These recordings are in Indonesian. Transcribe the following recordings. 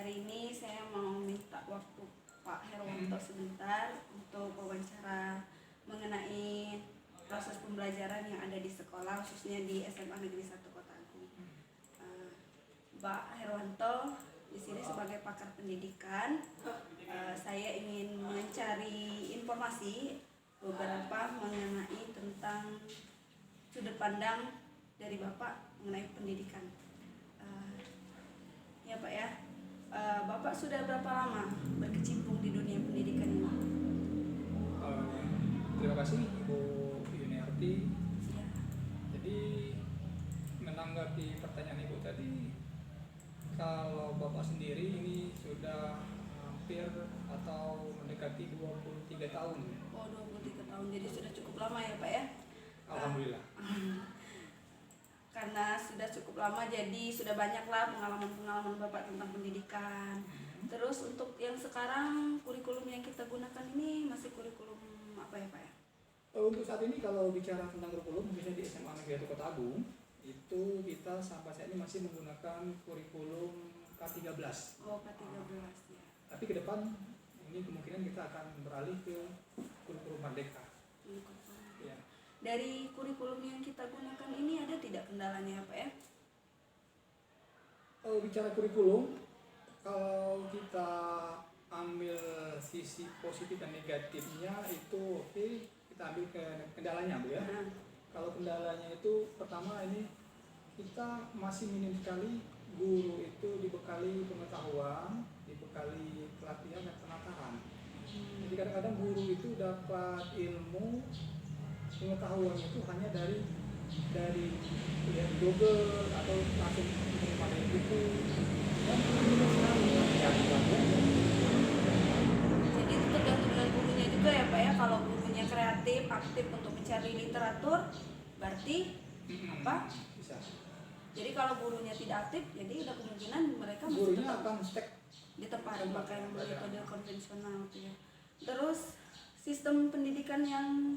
hari ini saya mau minta waktu Pak Herwanto sebentar untuk wawancara mengenai proses pembelajaran yang ada di sekolah, khususnya di SMA Negeri 1 Kota Agung. Pak Herwanto di sini sebagai pakar pendidikan, saya ingin mencari informasi beberapa mengenai tentang sudut pandang dari Bapak mengenai pendidikan. Ya Pak ya, Bapak sudah berapa lama berkecimpung di dunia pendidikan ini? Terima kasih Ibu Yuniarti. Ya. Jadi menanggapi pertanyaan Ibu tadi, kalau Bapak sendiri ini sudah hampir atau mendekati 23 tahun. Oh, 23 tahun, jadi sudah cukup lama ya Pak ya? Alhamdulillah. Karena sudah cukup lama, jadi sudah banyaklah pengalaman-pengalaman Bapak tentang pendidikan. Terus untuk yang sekarang kurikulum yang kita gunakan ini masih kurikulum apa ya Pak ya? Untuk saat ini kalau bicara tentang kurikulum, misalnya di SMA Negeri 1 Kota Agung, itu kita sampai saat ini masih menggunakan kurikulum K13. Oh, K13 ya. Tapi ke depan ini kemungkinan kita akan beralih ke kurikulum Merdeka. Ya. Dari kurikulum yang kita gunakan ini ada tidak kendalanya Pak ya? Bicara kurikulum, kalau kita ambil sisi positif dan negatifnya itu oke, kita ambil ke kendalanya Bu ya. Kalau kendalanya itu pertama ini kita masih minim sekali guru itu dibekali pengetahuan, dibekali pelatihan dan penataran. Jadi kadang-kadang guru itu dapat ilmu pengetahuan itu hanya dari lihat Google atau langsung menerima dari buku. Dan jadi itu tergantung dengan gurunya juga ya Pak ya. Kalau gurunya kreatif, aktif untuk mencari literatur, berarti apa? Bisa. Jadi kalau gurunya tidak aktif, jadi ada kemungkinan mereka masih Gurunya tetap akan stuck di tempat pakai metode konvensional gitu ya. Terus sistem pendidikan yang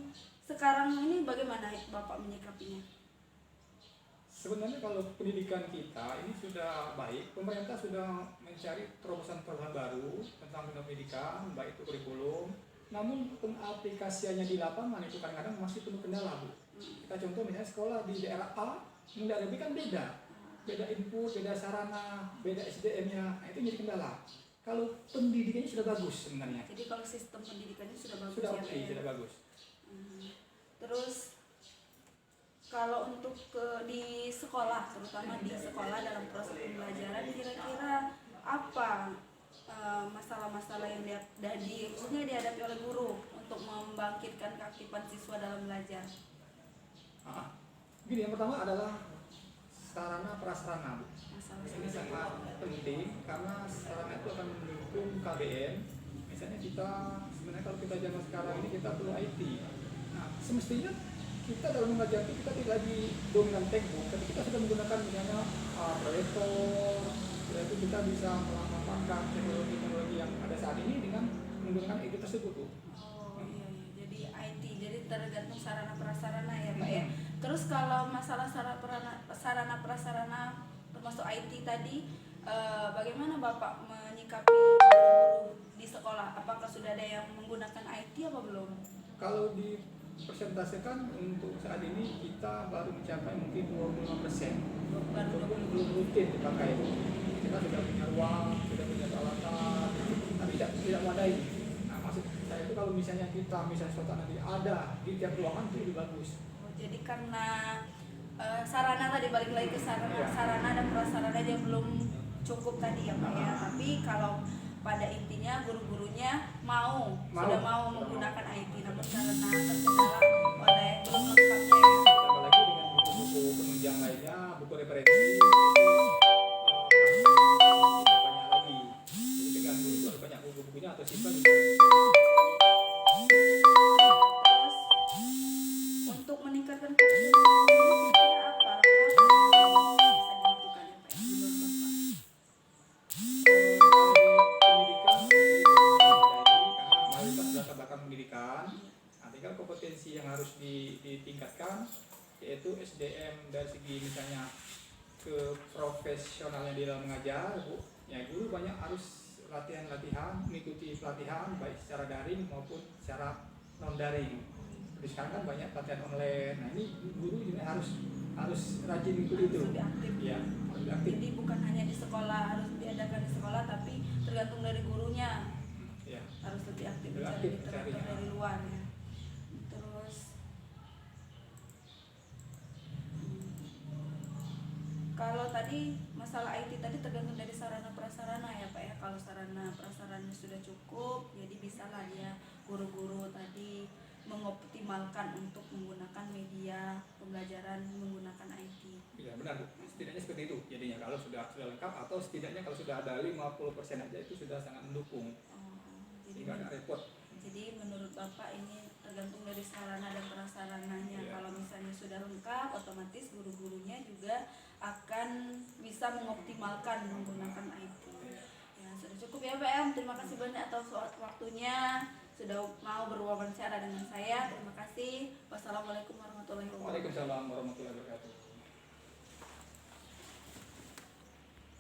sekarang ini bagaimana Bapak menyikapinya? Sebenarnya kalau pendidikan kita ini sudah baik, pemerintah sudah mencari terobosan-terobosan baru tentang pendidikan, baik itu kurikulum. Namun pengaplikasiannya di lapangan itu kadang-kadang masih penuh kendala Bu. Kita contoh misalnya sekolah di daerah A, di daerah B kan beda input, beda sarana, beda SDM-nya, nah, itu jadi kendala. Kalau pendidikannya sudah bagus sebenarnya. Jadi kalau sistem pendidikannya sudah bagus Sudah ya, oke, sudah bagus. Terus kalau untuk di sekolah, terutama di sekolah dalam proses pembelajaran, kira-kira apa masalah-masalah yang khususnya dihadapi oleh guru untuk membangkitkan keaktifan siswa dalam belajar? Gini, yang pertama adalah sarana prasarana Bu. Ini sangat penting karena sarana itu akan mendukung KBM. Misalnya kita sebenarnya kalau kita zaman sekarang ini kita perlu IT. Nah, semestinya kita dalam belajar itu kita tidak lagi dominan textbook, tapi kita sudah menggunakan misalnya proyektor. Berarti kita bisa memanfaatkan teknologi-teknologi yang ada saat ini dengan menggunakan IT tersebut Bu. Oh iya, jadi IT, jadi tergantung sarana prasarana ya Pak ya. Terus kalau masalah sarana prasarana termasuk IT tadi, bagaimana Bapak menyikapi guru di sekolah? Apakah sudah ada yang menggunakan IT apa belum? Kalau dipresentasikan untuk saat ini kita baru mencapai mungkin 25%. Belum rutin dipakai. Kita sudah punya ruang, sudah punya peralatan, tapi tidak memadai. Nah, maksud saya itu kalau misalnya suatu nanti ada di tiap ruangan itu lebih bagus. Jadi karena sarana tadi, balik lagi ke sarana dan prasarana yang belum cukup tadi ya Pak ya. Tapi kalau pada intinya guru-gurunya sudah mau menggunakan IT, namun karena terkendala oleh belum lengkapnya ya. Apalagi dengan buku-buku penunjang lainnya, buku referensi itu banyak lagi. Jadi dengan guru itu ada banyak buku-bukunya atau siswa juga. Untuk meningkatkan kompetensi kira-kira apa yang bisa dilakukan ya Pak ya, menurut Bapak? Pendidikan karena mayoritas latar belakang pendidikan. Nanti kan kompetensi yang harus ditingkatkan yaitu SDM dari segi misalnya ke profesionalnya di dalam mengajar Bu, Ya guru banyak harus latihan-latihan, mengikuti pelatihan baik secara daring maupun secara non daring. Seperti sekarang kan banyak pelatihan online. Nah ini guru juga harus rajin mengikuti itu. Lebih aktif. Ya, lebih aktif. Jadi bukan hanya di sekolah harus diadakan di sekolah, tapi tergantung dari gurunya. Ya. Harus lebih aktif Lebih mencari aktif literatur mencari, dari luar ya. Terus kalau tadi masalah IT tadi tergantung dari sarana prasarana ya Pak ya. Kalau sarana prasarana sudah cukup, jadi bisalah ya guru-guru tadi mengoptimalkan untuk menggunakan media pembelajaran menggunakan IT. Ya benar, setidaknya seperti itu. Jadinya kalau sudah lengkap atau setidaknya kalau sudah ada 50% aja itu sudah sangat mendukung. Jadi Tidak ada repot. Jadi menurut Bapak ini tergantung dari sarana dan prasarananya. Iya. Kalau misalnya sudah lengkap, otomatis guru-gurunya juga akan bisa mengoptimalkan menggunakan IT. Ya, sudah cukup ya Pak ya. Terima kasih banyak atas waktunya. Sudah mau berwawancara dengan saya. Terima kasih. Wassalamualaikum warahmatullahi wabarakatuh. Waalaikumsalam warahmatullahi wabarakatuh.